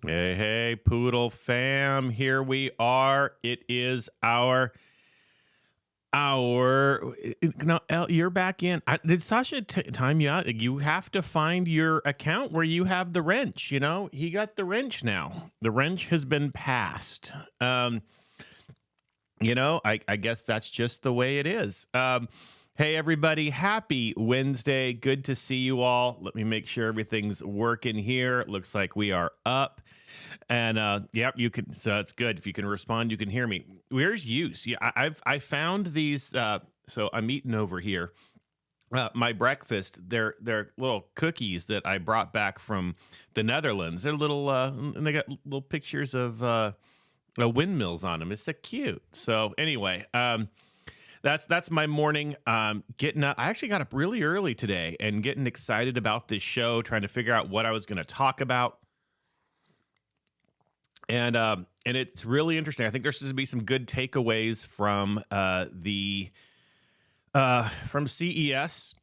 Hey, hey, Poodle fam. Here we are. It is our no, you're back in. Did Sasha time you out? You have to find your account where you have the wrench. He got the wrench now. The wrench has been passed. I guess that's just the way it is. Hey, everybody. Happy Wednesday. Good to see you all. Let me make sure everything's working here. Looks like we are up. And yep, you can. So it's good. If you can respond, you can hear me. Where's use? Yeah, I found these. So I'm eating over here. My breakfast. They're little cookies that I brought back from the Netherlands. They're little, and they got little pictures of windmills on them. It's so cute. So anyway, that's my morning. Getting up. I actually got up really early today and getting excited about this show, trying to figure out what I was going to talk about. And it's really interesting. I think there's going to be some good takeaways from from CES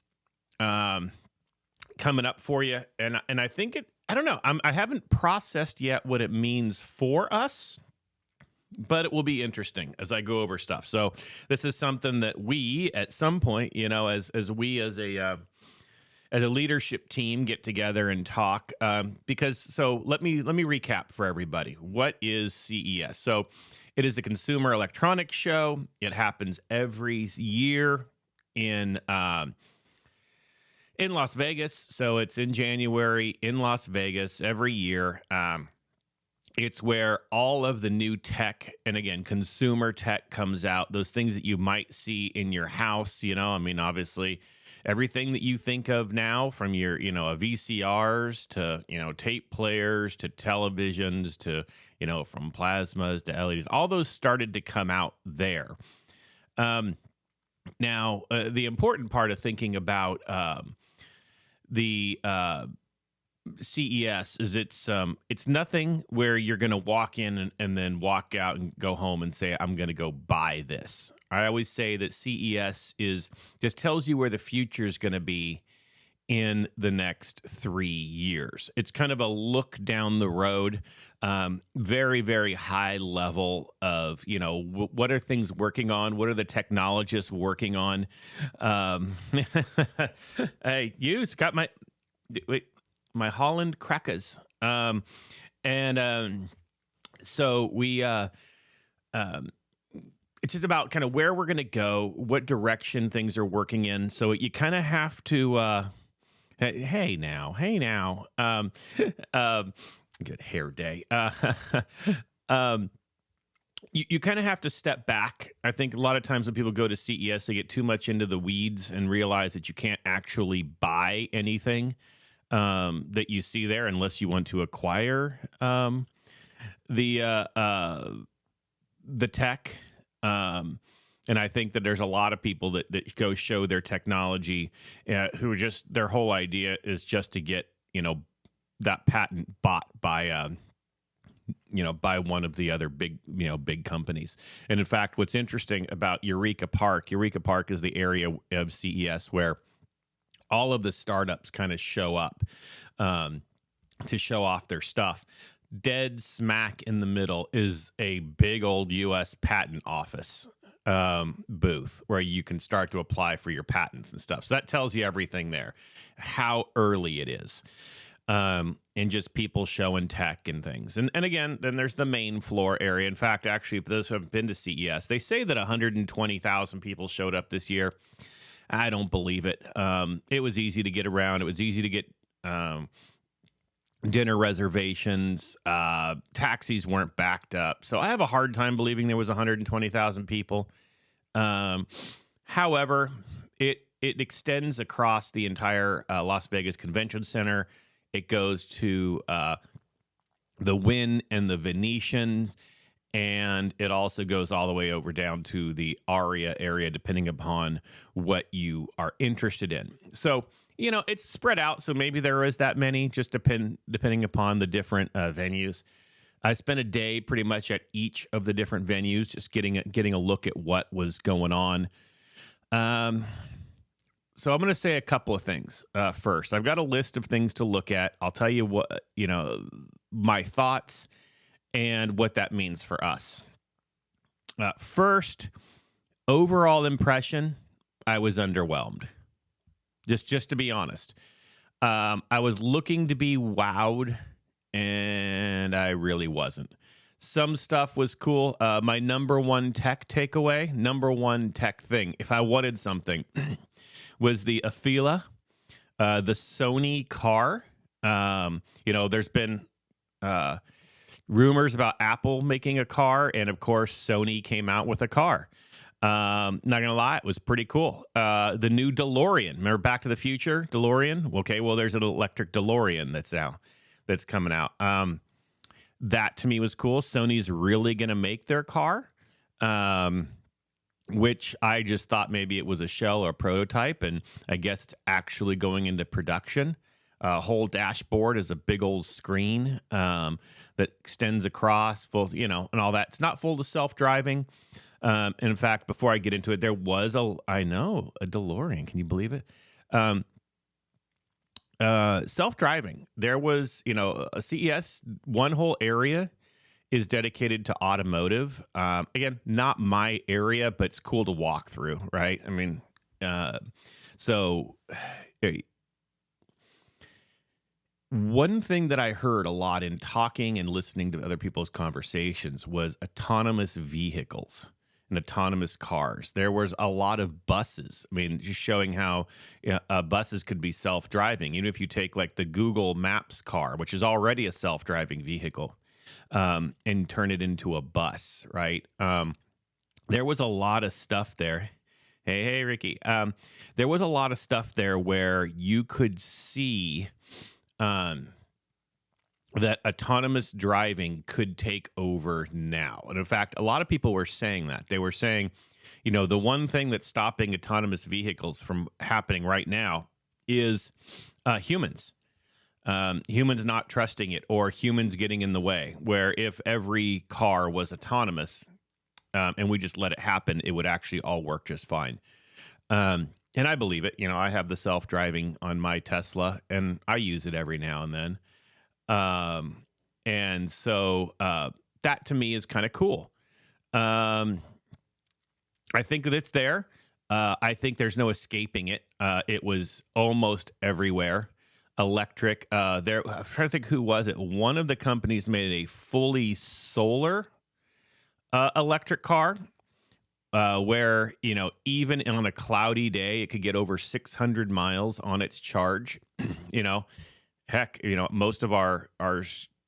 coming up for you. And I think I don't know. I haven't processed yet what it means for us, but it will be interesting as I go over stuff. So this is something that we at some point, as we as a leadership team get together and talk, so let me recap for everybody. What is CES? So it is a consumer electronics show. It happens every year in Las Vegas. So it's in January in Las Vegas every year. It's where all of the new tech, and again, consumer tech comes out, those things that you might see in your house, obviously everything that you think of now, from your, VCRs to, tape players to televisions to, from plasmas to LEDs, all those started to come out there. Now, the important part of thinking about the CES is it's nothing where you're going to walk in and then walk out and go home and say, I'm going to go buy this. I always say that CES just tells you where the future is going to be in the next 3 years. It's kind of a look down the road, very, very high level of, what are things working on? What are the technologists working on? Hey, it's got my Holland crackers. So we, it's just about kind of where we're going to go, what direction things are working in. So you kind of have to, hey now, good hair day. You kind of have to step back. I think a lot of times when people go to CES, they get too much into the weeds and realize that you can't actually buy anything that you see there unless you want to acquire the tech. And I think that there's a lot of people that go show their technology who just, their whole idea is just to get, that patent bought by, by one of the other big companies. And in fact, what's interesting about Eureka Park is the area of CES where all of the startups kind of show up to show off their stuff. Dead smack in the middle is a big old U.S. patent office booth where you can start to apply for your patents and stuff. So that tells you everything there, how early it is, and just people showing tech and things. And again, then there's the main floor area. In fact, actually, if those who have been to CES, they say that 120,000 people showed up this year. I don't believe it. It was easy to get around. It was easy to get dinner reservations. Taxis weren't backed up. So I have a hard time believing there was 120,000 people. However, it extends across the entire Las Vegas Convention Center. It goes to the Wynn and the Venetian, and it also goes all the way over down to the Aria area, depending upon what you are interested in. So, it's spread out. So maybe there is that many, just depending upon the different venues. I spent a day pretty much at each of the different venues, just getting a look at what was going on. So I'm going to say a couple of things. First, I've got a list of things to look at. I'll tell you what, my thoughts and what that means for us. First, overall impression, I was underwhelmed. Just to be honest. I was looking to be wowed, and I really wasn't. Some stuff was cool. My number one tech takeaway, number one tech thing, if I wanted something, was the Afila, the Sony car. There's been rumors about Apple making a car, and of course, Sony came out with a car. Not gonna lie, it was pretty cool. The new DeLorean, remember Back to the Future DeLorean? Okay, well, there's an electric DeLorean that's coming out. That to me was cool. Sony's really gonna make their car, which I just thought maybe it was a shell or a prototype, and I guess it's actually going into production. Whole dashboard is a big old screen that extends across, full, and all that. It's not full to self-driving. In fact, before I get into it, there was a DeLorean. Can you believe it? Self-driving. There was, a CES, one whole area is dedicated to automotive. Again, not my area, but it's cool to walk through, right? I mean, one thing that I heard a lot in talking and listening to other people's conversations was autonomous vehicles and autonomous cars. There was a lot of buses. I mean, just showing how buses could be self-driving. Even if you take like the Google Maps car, which is already a self-driving vehicle, and turn it into a bus, right? There was a lot of stuff there. Hey, Ricky. There was a lot of stuff there where you could see that autonomous driving could take over now. And in fact, a lot of people were saying that. They were saying, the one thing that's stopping autonomous vehicles from happening right now is humans. Humans not trusting it, or humans getting in the way, where if every car was autonomous and we just let it happen, it would actually all work just fine. And I believe it. I have the self-driving on my Tesla, and I use it every now and then. And so that to me is kind of cool. I think that it's there. I think there's no escaping it. It was almost everywhere. Electric. I'm trying to think, who was it? One of the companies made a fully solar electric car. Where, even on a cloudy day, it could get over 600 miles on its charge. Heck, most of our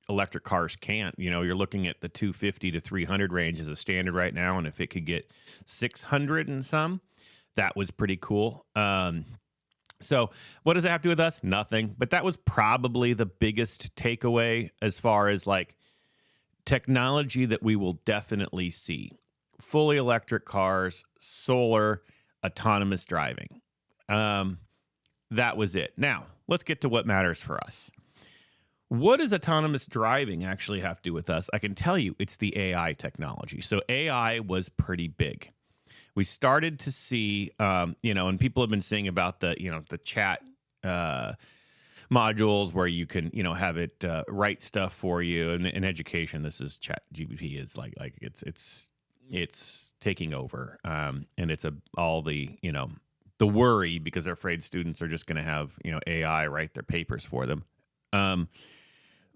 electric cars can't. You're looking at the 250 to 300 range as a standard right now, and if it could get 600 and some, that was pretty cool. So what does that have to do with us? Nothing. But that was probably the biggest takeaway as far as like technology that we will definitely see. Fully electric cars, solar, autonomous driving. That was it. Now, let's get to what matters for us. What does autonomous driving actually have to do with us? I can tell you it's the AI technology. So AI was pretty big. We started to see, and people have been saying about the chat modules where you can, have it write stuff for you. And in education, this is Chat GPT is like it's taking over, and it's all the the worry because they're afraid students are just going to have AI write their papers for them.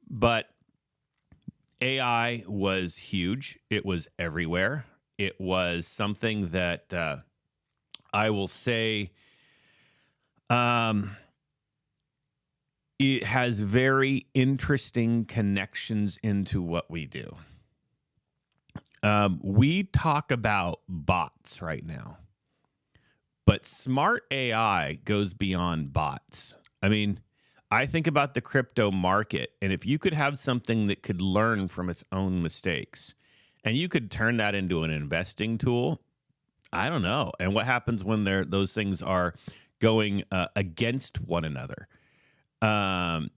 But AI was huge. It was everywhere. It was something that I will say it has very interesting connections into what we do. We talk about bots right now, but smart AI goes beyond bots. I mean, I think about the crypto market, and if you could have something that could learn from its own mistakes, and you could turn that into an investing tool, I don't know. And what happens when those things are going against one another? I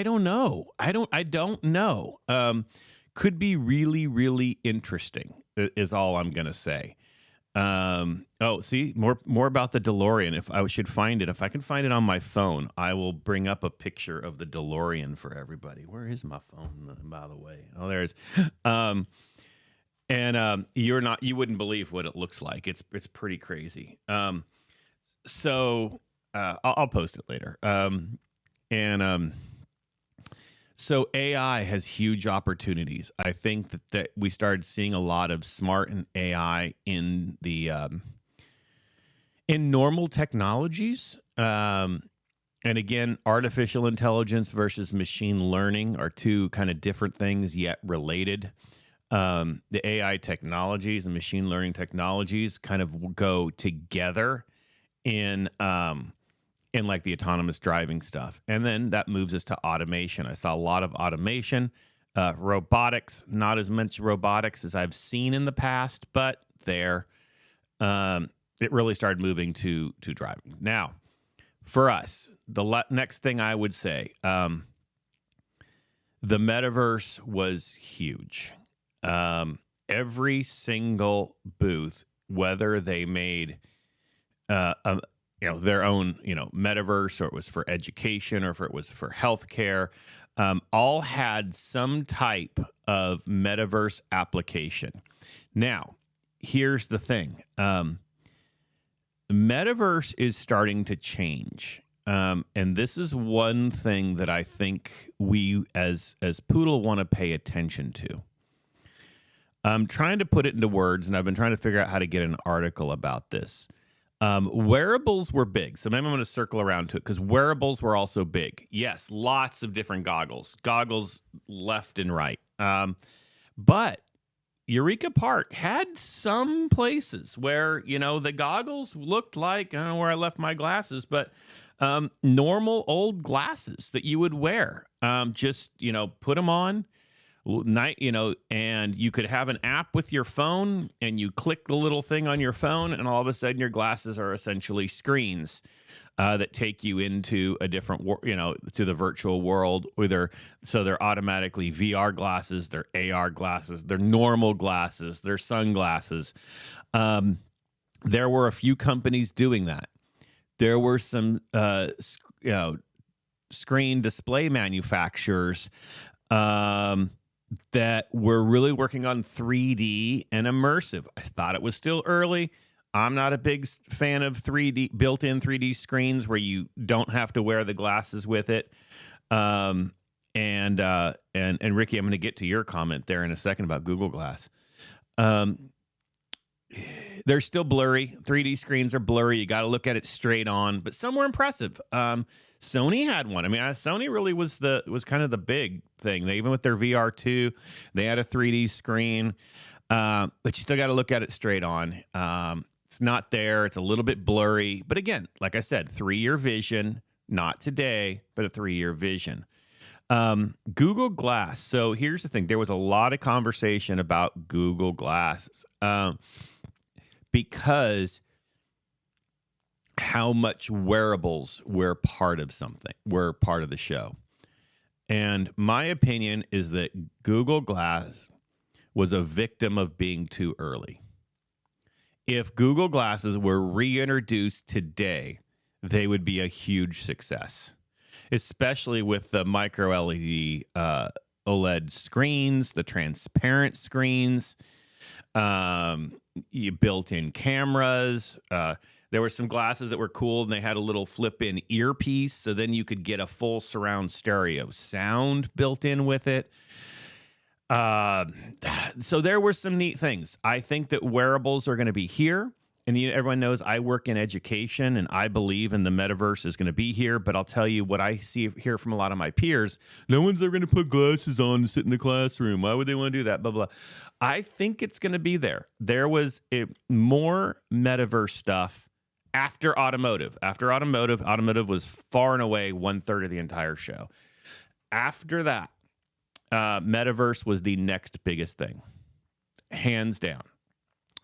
don't know. I don't know. Could be really, really interesting is all I'm going to say. Oh, see, more about the DeLorean. If I should find it, if I can find it on my phone, I will bring up a picture of the DeLorean for everybody. Where is my phone, by the way? Oh, there it is. You wouldn't believe what it looks like. It's pretty crazy. I'll post it later. So AI has huge opportunities. I think that we started seeing a lot of smart and AI in the in normal technologies. And again, artificial intelligence versus machine learning are two kind of different things, yet related. The AI technologies and machine learning technologies kind of go together in like the autonomous driving stuff. And then that moves us to automation. I saw a lot of automation, robotics, not as much robotics as I've seen in the past, but it really started moving to driving. Now, for us, the next thing I would say, the metaverse was huge. Every single booth, whether they made their own, metaverse, or it was for education, or if it was for healthcare, all had some type of metaverse application. Now, here's the thing. Metaverse is starting to change. And this is one thing that I think we as Poodle want to pay attention to. I'm trying to put it into words, and I've been trying to figure out how to get an article about this. Wearables were big. So maybe I'm going to circle around to it because wearables were also big. Yes, lots of different goggles left and right. But Eureka Park had some places where, the goggles looked like, I don't know where I left my glasses, but normal old glasses that you would wear. Just, put them on. And you could have an app with your phone, and you click the little thing on your phone, and all of a sudden your glasses are essentially screens that take you into a different, to the virtual world. So they're automatically VR glasses, they're AR glasses, they're normal glasses, they're sunglasses. There were a few companies doing that. There were some, screen display manufacturers that were really working on 3D and immersive. I thought it was still early. I'm not a big fan of built-in 3D screens where you don't have to wear the glasses with it. And Ricky, I'm going to get to your comment there in a second about Google Glass. They're still blurry. 3D screens are blurry. You got to look at it straight on, but some were impressive. Sony had one. I mean, Sony really was kind of the big thing. Even with their VR2, they had a 3D screen, but you still got to look at it straight on. It's not there. It's a little bit blurry. But again, like I said, 3-year vision, not today, but a 3-year vision. Google Glass. So here's the thing. There was a lot of conversation about Google Glass because how much wearables were part of the show. And my opinion is that Google Glass was a victim of being too early. If Google Glasses were reintroduced today, they would be a huge success, especially with the micro LED OLED screens, the transparent screens, built-in cameras. There were some glasses that were cool, and they had a little flip-in earpiece, so then you could get a full surround stereo sound built in with it. So there were some neat things. I think that wearables are going to be here, and everyone knows I work in education, and I believe in the metaverse is going to be here, but I'll tell you what I hear from a lot of my peers. No one's ever going to put glasses on to sit in the classroom. Why would they want to do that? Blah, blah. I think it's going to be there. There was more metaverse stuff after automotive. Automotive was far and away 1/3 of the entire show. After that, metaverse was the next biggest thing, hands down.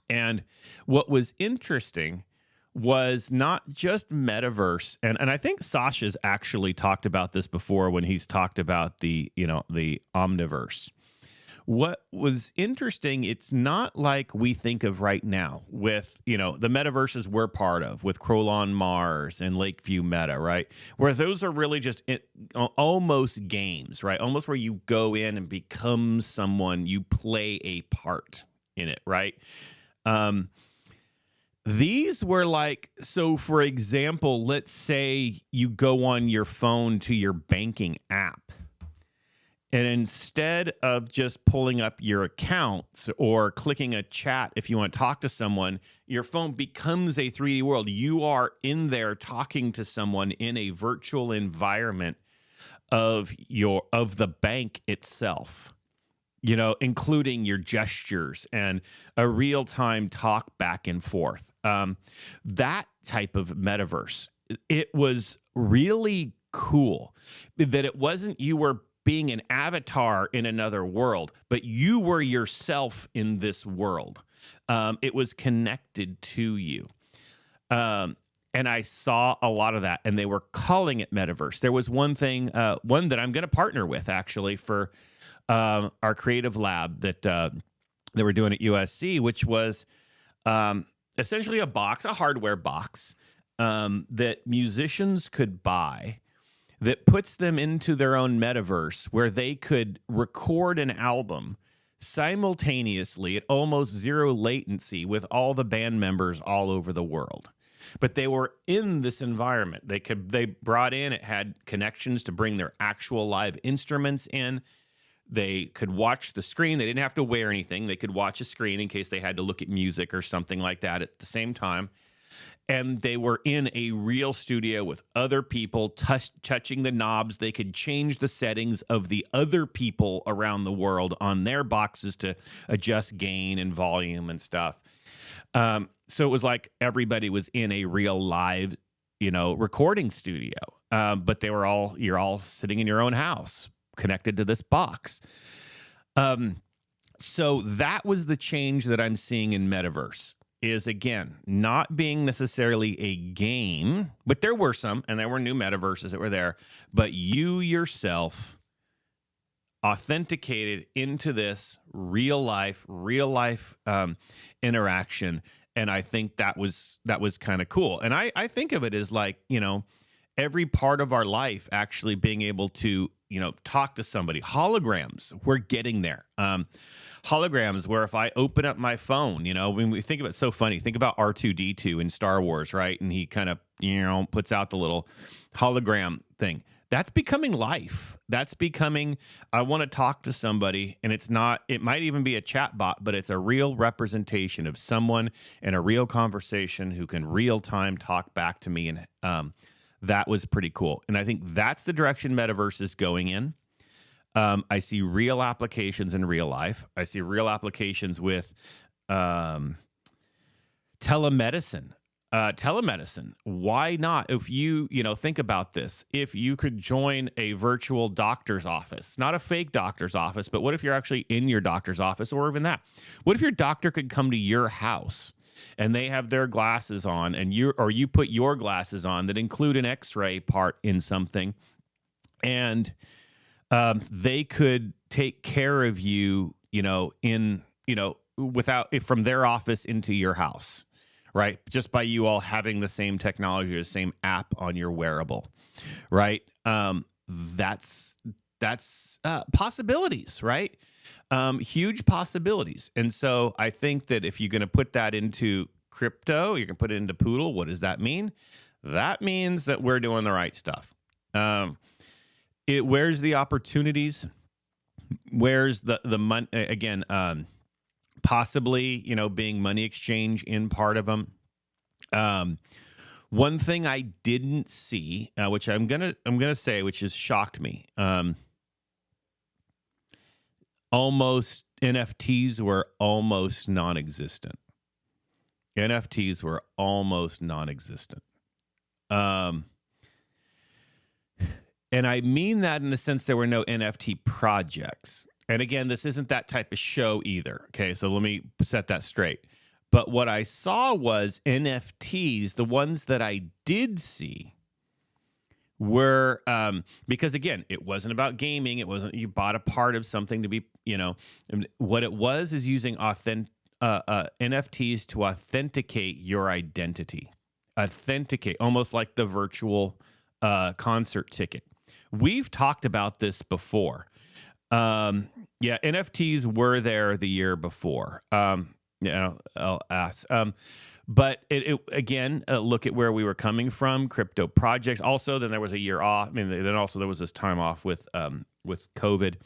And what was interesting was not just metaverse, and I think Sasha's actually talked about this before when he's talked about the omniverse, what was interesting, it's not like we think of right now with, the metaverses we're part of with Crolon Mars and Lakeview Meta, right? Where those are really just almost games, right? Almost where you go in and become someone, you play a part in it, right? These were like, so for example, let's say you go on your phone to your banking app. And instead of just pulling up your accounts or clicking a chat if you want to talk to someone, your phone becomes a 3D world. You are in there talking to someone in a virtual environment of the bank itself, including your gestures and a real-time talk back and forth. That type of metaverse, it was really cool that it wasn't you were being an avatar in another world, but you were yourself in this world. It was connected to you. And I saw a lot of that, and they were calling it Metaverse. There was one thing, one that I'm going to partner with, actually, for our creative lab that they were doing at USC, which was essentially a hardware box that musicians could buy that puts them into their own metaverse where they could record an album simultaneously at almost zero latency with all the band members all over the world. But they were in this environment. They brought in, it had connections to bring their actual live instruments in. They could watch the screen. They didn't have to wear anything. They could watch a screen in case they had to look at music or something like that at the same time. And they were in a real studio with other people touching the knobs. They could change the settings of the other people around the world on their boxes to adjust gain and volume and stuff. So it was like everybody was in a real live, recording studio. But you're all sitting in your own house connected to this box. So that was the change that I'm seeing in Metaverse. Is, again, not being necessarily a game, but there were some, and there were new metaverses that were there, but you yourself authenticated into this real life interaction, and I think that was kind of cool. And I think of it as like, every part of our life actually being able to, talk to somebody. Holograms, we're getting there. Holograms where if I open up my phone, when we think of it, so funny, think about R2-D2 in Star Wars, right? And he kind of, puts out the little hologram thing. That's becoming life. That's becoming, I want to talk to somebody, and it might even be a chat bot, but it's a real representation of someone in a real conversation who can real time talk back to me. And that was pretty cool. And I think that's the direction Metaverse is going in. I see real applications in real life. I see real applications with telemedicine. Why not? If you think about this, if you could join a virtual doctor's office, not a fake doctor's office, but what if you're actually in your doctor's office, or even that? What if your doctor could come to your house and they have their glasses on, and you put your glasses on that include an X-ray part in something, and they could take care of you, from their office into your house, right? Just by you all having the same technology, the same app on your wearable, right? That's possibilities, right? Huge possibilities. And so I think that if you're going to put that into crypto, you can put it into Poodle. What does that mean? That means that we're doing the right stuff. Where's the opportunities? Where's the money? Again, possibly, being money exchange in part of them. One thing I didn't see, which I'm gonna say, which has shocked me. Almost NFTs were almost non-existent. NFTs were almost non-existent. And I mean that in the sense there were no NFT projects. And again, this isn't that type of show either. Okay, so let me set that straight. But what I saw was NFTs, the ones that I did see, were because again, it wasn't about gaming. It wasn't you bought a part of something to be, and what it was is using NFTs to authenticate your identity, authenticate almost like the virtual concert ticket. We've talked about this before. Yeah, NFTs were there the year before. I'll ask. But it again, look at where we were coming from. Crypto projects. Also, then there was a year off. I mean, then also there was this time off with COVID.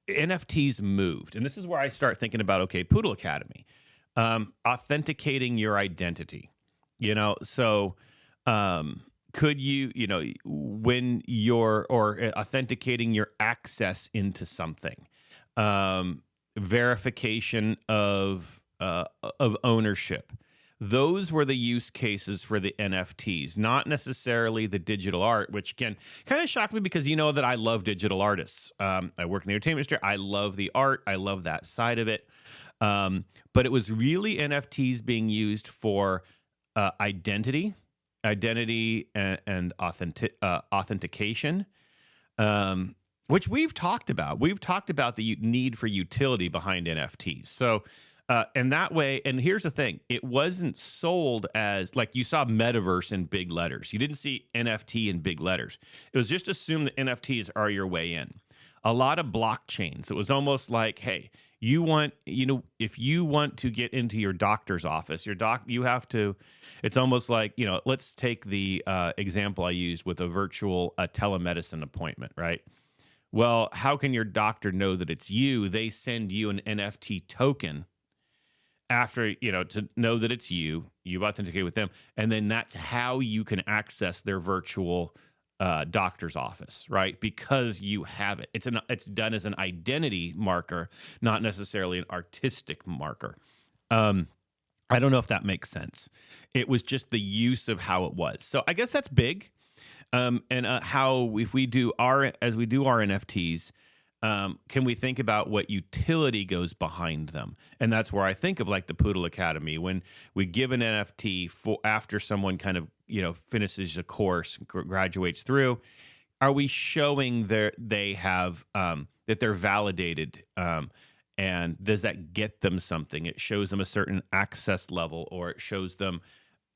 NFTs moved, and this is where I start thinking about Poodle Academy, authenticating your identity. So could you, when you're or authenticating your access into something, verification of ownership. Those were the use cases for the NFTs, not necessarily the digital art, which can kind of shock me because you know that I love digital artists. I work in the entertainment industry. I love the art. I love that side of it. But it was really NFTs being used for identity and authentication, which we've talked about. We've talked about the need for utility behind NFTs. So, and that way, and here's the thing, it wasn't sold as, like you saw Metaverse in big letters. You didn't see NFT in big letters. It was just assumed that NFTs are your way in. A lot of blockchains. It was almost like, hey, if you want to get into your doctor's office, you have to, it's almost like, let's take the example I used with a virtual telemedicine appointment, right? Well, how can your doctor know that it's you? They send you an NFT token after, to know that it's you. You've authenticated with them. And then that's how you can access their virtual doctor's office, right? Because you have it. It's done as an identity marker, not necessarily an artistic marker. I don't know if that makes sense. It was just the use of how it was. So I guess that's big. And how if we do our NFTs, can we think about what utility goes behind them? And that's where I think of like the Poodle Academy, when we give an NFT after someone kind of finishes a course, graduates through. Are we showing they have that they're validated? And does that get them something? It shows them a certain access level, or it shows them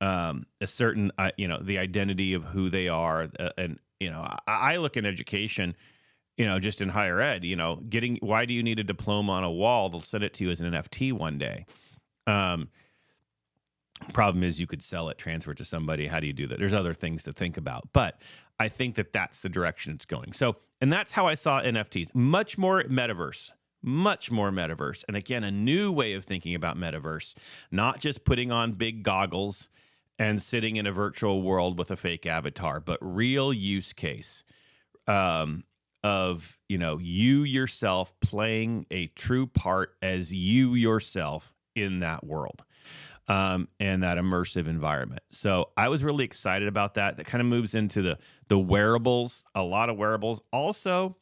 a certain, the identity of who they are. And, I look in education, just in higher ed, why do you need a diploma on a wall? They'll send it to you as an NFT one day. Problem is you could sell it, transfer it to somebody. How do you do that? There's other things to think about, but I think that that's the direction it's going. So, and that's how I saw NFTs, much more metaverse. And again, a new way of thinking about metaverse, not just putting on big goggles and sitting in a virtual world with a fake avatar, but real use case of, you yourself playing a true part as you yourself in that world and that immersive environment. So I was really excited about that. That kind of moves into the wearables, a lot of wearables. Also,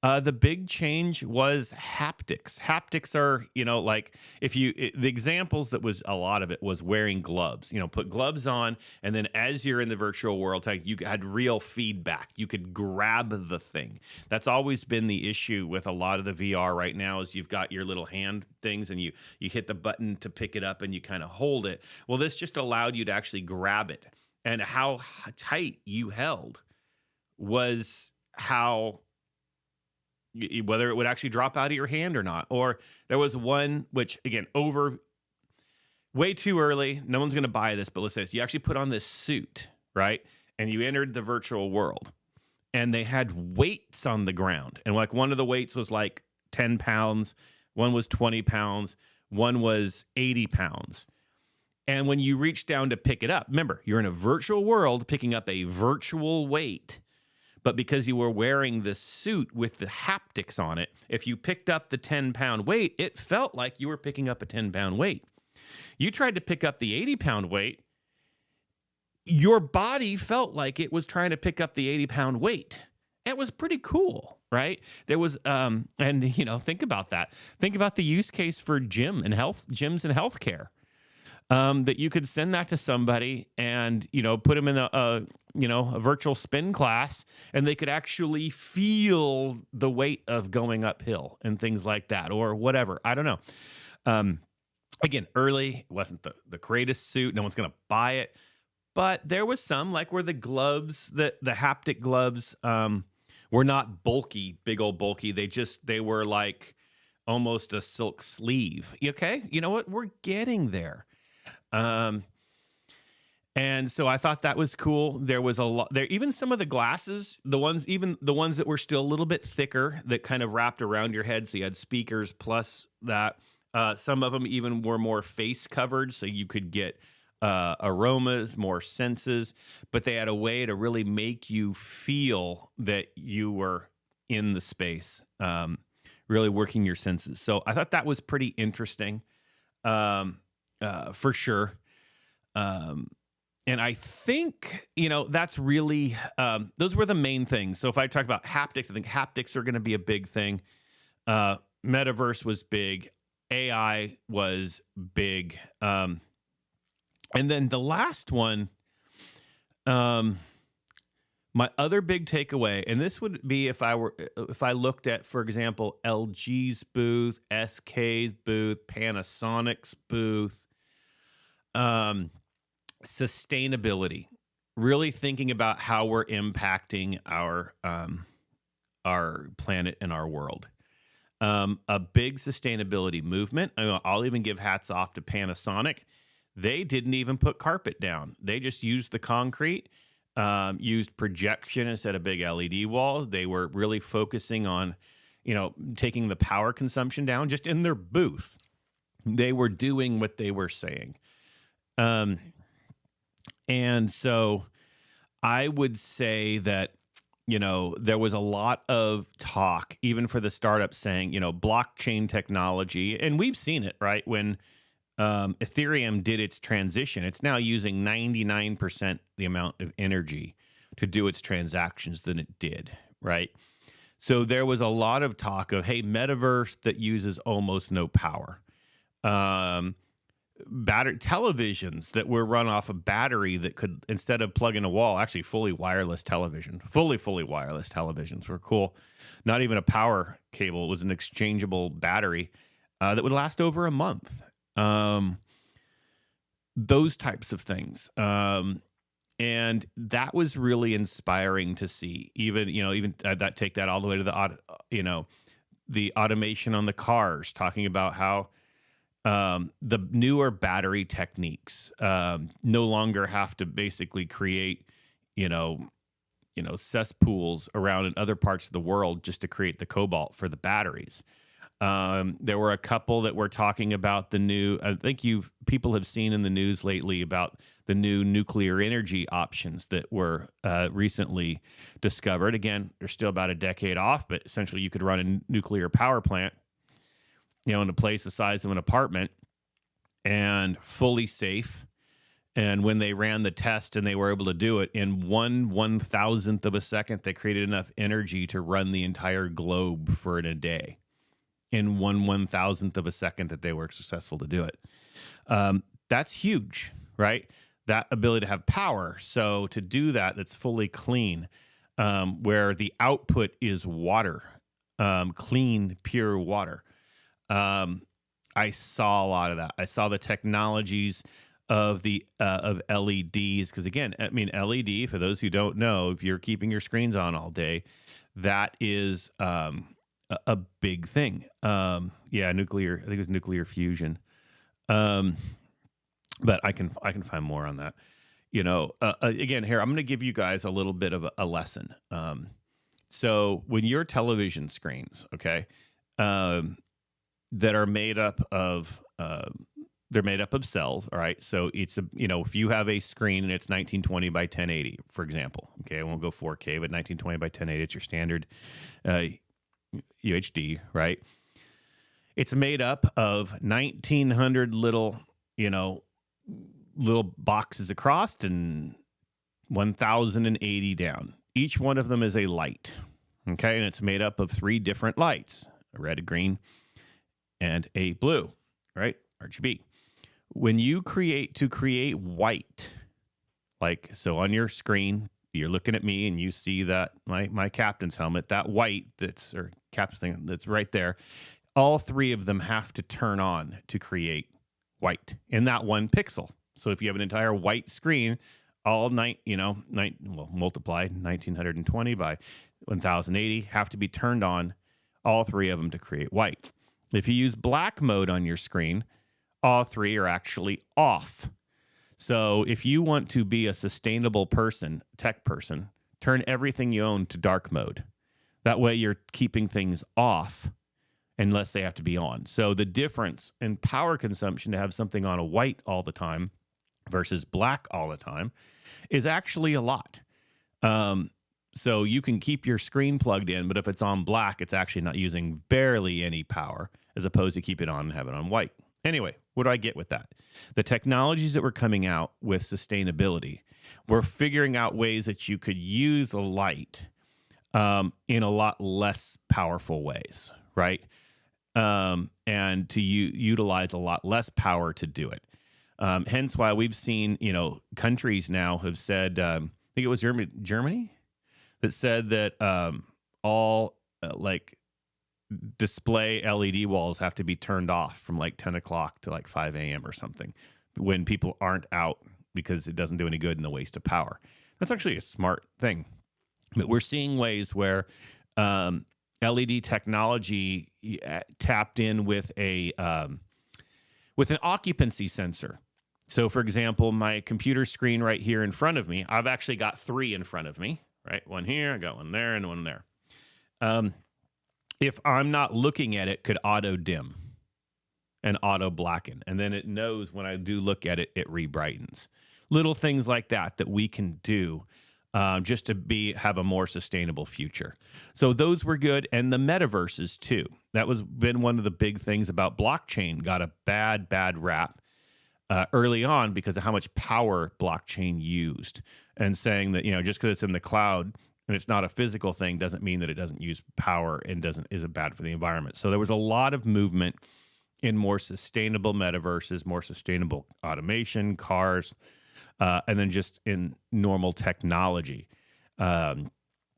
the big change was haptics. Haptics are, like the examples that was a lot of it was wearing gloves, put gloves on. And then as you're in the virtual world, you had real feedback. You could grab the thing. That's always been the issue with a lot of the VR right now is you've got your little hand things and you hit the button to pick it up and you kind of hold it. Well, this just allowed you to actually grab it. And how tight you held was how, whether it would actually drop out of your hand or not. Or there was one, which again, way too early. No one's going to buy this, but let's say this. You actually put on this suit, right? And you entered the virtual world and they had weights on the ground. And like one of the weights was like 10 pounds. One was 20 pounds. One was 80 pounds. And when you reach down to pick it up, remember, you're in a virtual world picking up a virtual weight. But because you were wearing this suit with the haptics on it, if you picked up the 10-pound weight, it felt like you were picking up a 10-pound weight. You tried to pick up the 80-pound weight, your body felt like it was trying to pick up the 80-pound weight. It was pretty cool, right? There was, and think about that. Think about the use case for gyms and healthcare. that you could send that to somebody and, put them in a virtual spin class, and they could actually feel the weight of going uphill and things like that, or whatever. I don't know. Again, early, it wasn't the greatest suit. No one's going to buy it. But there was some, like where the gloves, the haptic gloves, were not bulky, big old bulky. They were like almost a silk sleeve. Okay, you know what? We're getting there. And so I thought that was cool. There was a lot there. Even some of the glasses, the ones that were still a little bit thicker, that kind of wrapped around your head. So you had speakers plus that. Some of them even were more face covered, so you could get aromas, more senses, but they had a way to really make you feel that you were in the space, really working your senses. So I thought that was pretty interesting, for sure. And I think, that's really, those were the main things. So if I talk about haptics, I think haptics are going to be a big thing. Metaverse was big. AI was big. And then the last one, my other big takeaway, and this would be if I looked at, for example, LG's booth, SK's booth, Panasonic's booth, sustainability, really thinking about how we're impacting our planet and our world. A big sustainability movement. I'll even give hats off to Panasonic. They didn't even put carpet down. They just used the concrete, used projection instead of big LED walls. They were really focusing on, taking the power consumption down just in their booth. They were doing what they were saying. And so I would say that, there was a lot of talk, even for the startups, saying, blockchain technology, and we've seen it, right? When Ethereum did its transition, it's now using 99% the amount of energy to do its transactions than it did, right? So there was a lot of talk of, hey, metaverse that uses almost no power. Battery televisions that were run off a battery that could, instead of plug in a wall, actually fully wireless television. Fully wireless televisions were cool. Not even a power cable. It was an exchangeable battery that would last over a month. Those types of things. And that was really inspiring to see. Even that, take that all the way to the automation on the cars, talking about how the newer battery techniques no longer have to basically create, cesspools around in other parts of the world just to create the cobalt for the batteries. There were a couple that were talking about the new, I think people have seen in the news lately about the new nuclear energy options that were recently discovered. Again, they're still about a decade off, but essentially you could run a nuclear power plant, in a place the size of an apartment, and fully safe. And when they ran the test and they were able to do it in 1/1000th of a second, they created enough energy to run the entire globe for a day. In 1/1000th of a second that they were successful to do it. That's huge, right? That ability to have power. So to do that, that's fully clean, where the output is water, clean, pure water. I saw a lot of that. I saw the technologies of LEDs, because again, LED, for those who don't know, if you're keeping your screens on all day, that is a big thing. Nuclear. I think it was nuclear fusion. But I can find more on that. Again, here I'm going to give you guys a little bit of a lesson. So when your television screens, okay, that are made up of cells, all right? So it's if you have a screen and it's 1920 by 1080, for example, okay, I won't go 4K, but 1920 by 1080, it's your standard UHD, right? It's made up of 1900 little boxes across and 1080 down. Each one of them is a light, okay? And it's made up of 3 different lights, a red, a green, and a blue, right? RGB. when you create white, like so on your screen, you're looking at me and you see that my captain's helmet, that white or captain's thing that's right there. All three of them have to turn on to create white in that one pixel. So if you have an entire white screen, all multiply 1920 by 1080 have to be turned on, all three of them to create white. If you use black mode on your screen, all three are actually off. So if you want to be a sustainable person, tech person, turn everything you own to dark mode. That way you're keeping things off unless they have to be on. So the difference in power consumption to have something on a white all the time versus black all the time is actually a lot. So you can keep your screen plugged in, but if it's on black, it's actually not using barely any power as opposed to keep it on and have it on white. Anyway, what do I get with that? The technologies that were coming out with sustainability, we're figuring out ways that you could use the light in a lot less powerful ways, right? And to utilize a lot less power to do it. Hence why we've seen, countries now have said, I think it was Germany that said that all display LED walls have to be turned off from like 10 o'clock to like 5 a.m. or something when people aren't out because it doesn't do any good in the waste of power. That's actually a smart thing. But we're seeing ways where LED technology tapped in with an occupancy sensor. So, for example, my computer screen right here in front of me, I've actually got three in front of me, right? One here, I got one there, and one there. If I'm not looking at it, could auto dim and auto blacken. And then it knows when I do look at it, it rebrightens. Little things like that we can do just to have a more sustainable future. So those were good. And the metaverses too. That been one of the big things about blockchain. Got a bad rap early on because of how much power blockchain used, and saying that, just because it's in the cloud and it's not a physical thing doesn't mean that it doesn't use power and isn't bad for the environment. So there was a lot of movement in more sustainable metaverses, more sustainable automation, cars, and then just in normal technology.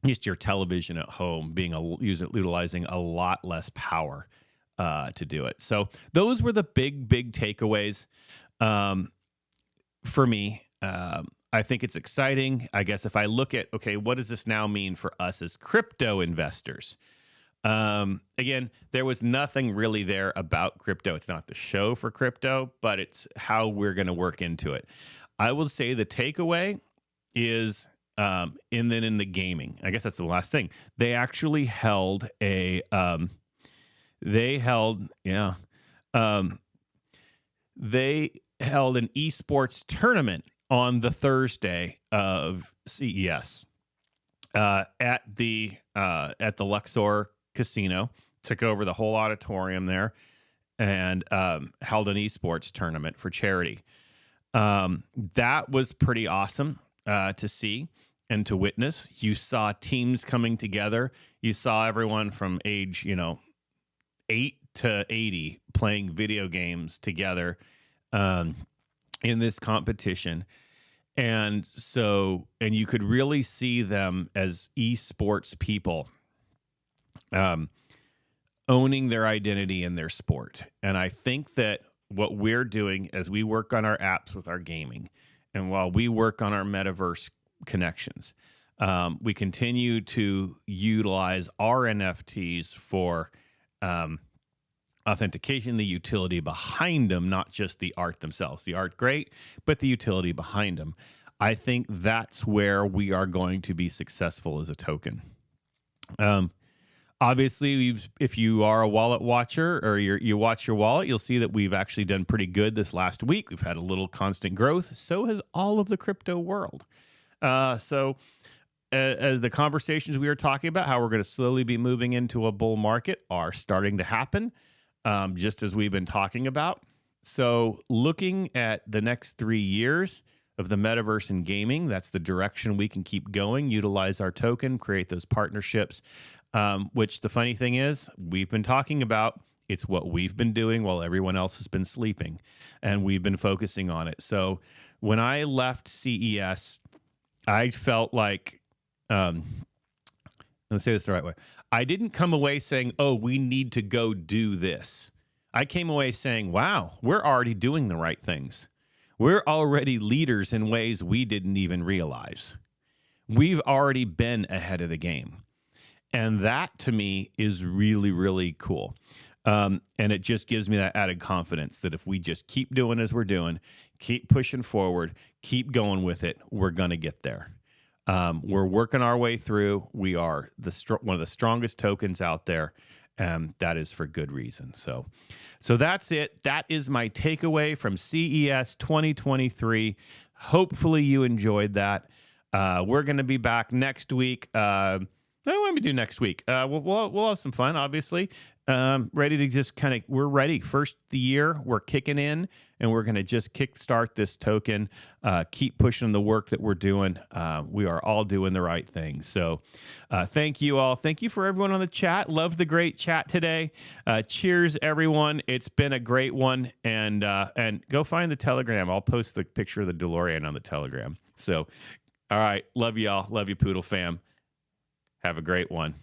Just your television at home utilizing a lot less power to do it. So those were the big takeaways for me. I think it's exciting. I guess if I look at, okay, what does this now mean for us as crypto investors? Again, there was nothing really there about crypto. It's not the show for crypto, but it's how we're going to work into it. I will say the takeaway is, and then in the gaming, I guess that's the last thing. They actually held they held an esports tournament on the Thursday of CES at the Luxor Casino. Took over the whole auditorium there and held an esports tournament for charity. That was pretty awesome to see and to witness. You saw teams coming together. You saw everyone from age 8 to 80 playing video games together in this competition. And you could really see them as esports people owning their identity in their sport. And I think that what we're doing as we work on our apps with our gaming, and while we work on our metaverse connections, we continue to utilize our NFTs for authentication, the utility behind them, not just the art themselves. The art, great, but the utility behind them. I think that's where we are going to be successful as a token. Obviously, if you are a wallet watcher or you watch your wallet, you'll see that we've actually done pretty good this last week. We've had a little constant growth. So has all of the crypto world. As the conversations we were talking about, how we're going to slowly be moving into a bull market, are starting to happen. Just as we've been talking about. So looking at the next 3 years of the metaverse and gaming, that's the direction we can keep going, utilize our token, create those partnerships, which the funny thing is, we've been talking about It's what we've been doing while everyone else has been sleeping, and we've been focusing on it. So when I left CES, I felt like, let's say this the right way. I didn't come away saying, oh, we need to go do this. I came away saying, wow, we're already doing the right things. We're already leaders in ways we didn't even realize. We've already been ahead of the game. And that, to me, is really, really cool. And it just gives me that added confidence that if we just keep doing as we're doing, keep pushing forward, keep going with it, we're going to get there. We're working our way through. We are one of the strongest tokens out there. That is for good reason. So that's it. That is my takeaway from CES 2023. Hopefully you enjoyed that. We're going to be back next week. What do we do next week? We'll have some fun, obviously. Ready to just we're ready. First of the year, we're kicking in, and we're going to just kickstart this token, keep pushing the work that we're doing. We are all doing the right thing. So thank you all. Thank you for everyone on the chat. Love the great chat today. Cheers, everyone. It's been a great one. And go find the Telegram. I'll post the picture of the DeLorean on the Telegram. So, all right. Love y'all. Love you, Poodle fam. Have a great one.